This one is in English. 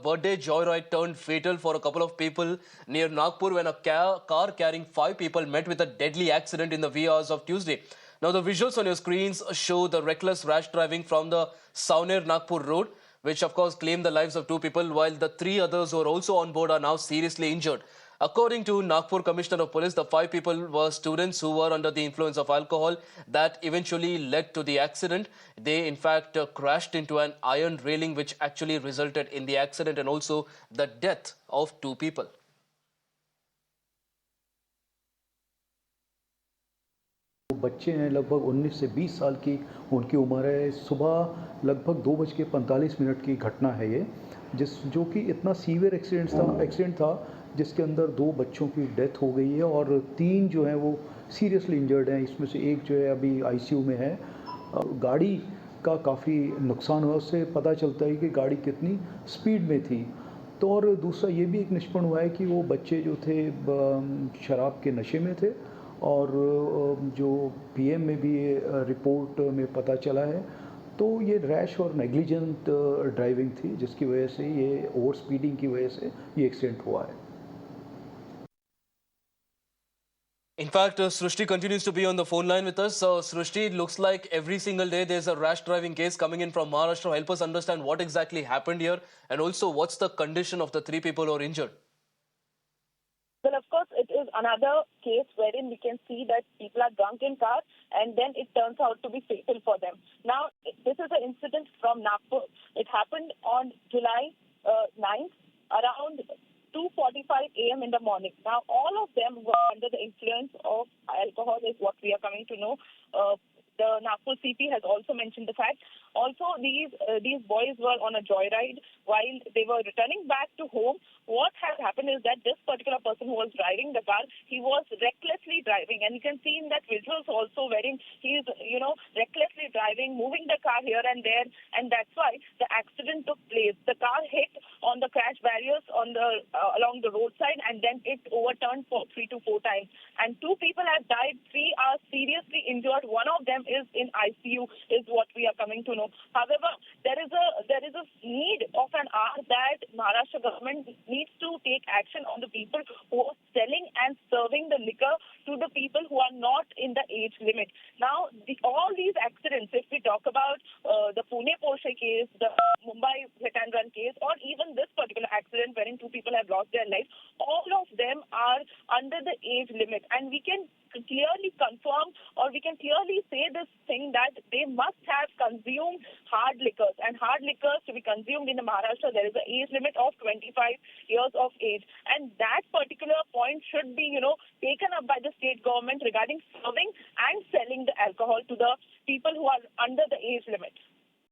birthday joyride turned fatal for a couple of people near Nagpur when a car carrying 5 people met with a deadly accident in the wee hours of Tuesday. Now, the visuals on your screens show the reckless rash driving from the Sauner-Nagpur road, which of course claimed the lives of 2 people, while the 3 others who are also on board are now seriously injured. According to Nagpur Commissioner of Police, the 5 people were students who were under the influence of alcohol that eventually led to the accident. They in fact crashed into an iron railing, which actually resulted in the accident and also the death of 2 people. बच्चे हैं लगभग 19 से 20 साल की उनकी उम्र है। सुबह लगभग 2:45 की घटना है ये, जो कि इतना सीवियर एक्सीडेंट था जिसके अंदर 2 बच्चों की डेथ हो गई है और 3 जो हैं वो सीरियसली इंजर्ड हैं। इसमें से एक जो है अभी आईसीयू में है। गाड़ी का काफ़ी नुकसान हुआ, उससे पता चलता है कि गाड़ी कितनी स्पीड में थी। तो और दूसरा ये भी एक निष्पन्न हुआ है कि वो बच्चे जो थे शराब के नशे में थे और जो पीएम में भी रिपोर्ट में पता चला है। तो ये रैश और नेग्लिजेंट ड्राइविंग थी जिसकी वजह से ये ओवर स्पीडिंग की वजह से ये एक्सीडेंट हुआ है। In fact, Srushti continues to be on the phone line with us. So, Srushti, it looks like every single day there's a rash driving case coming in from Maharashtra. Help us understand what exactly happened here and also what's the condition of the 3 people who are injured. Well, of course, it is another case wherein we can see that people are drunk in car and then it turns out to be fatal for them. Now, this is an incident from Nagpur. It happened on July 9th around 2:45 a.m. in the morning. Now, all of them were under the influence of alcohol is what we are coming to know. The Nagpur CP has also mentioned the fact. Also, these boys were on a joyride while they were returning back to home. What has happened is that this particular person who was driving the car, he was recklessly driving, and you can see in that visuals also wherein he is, recklessly driving, moving the car here and there, and that's why the accident took place. The car hit on the crash barriers on the along the roadside, and then it overturned for 3 to 4 times. And 2 people have died, 3 are seriously injured. One of them is in ICU, is what we are coming to know. However, there is a need of an hour that Maharashtra government needs to take action on the people who are selling and serving the liquor to the people who are not in the age limit. Now, all these accidents, if we talk about the Pune Porsche case, the Mumbai hit and run case, or even this particular accident wherein 2 people have lost their lives, all of them are under the age limit. And we can clearly confirm, or we can clearly say this thing, that they must have consumed hard liquors. And hard liquors to be consumed in the Maharashtra, there is an age limit of 25 years of age. And that particular point should be, taken up by the state government regarding serving and selling the alcohol to the people who are under the age limit.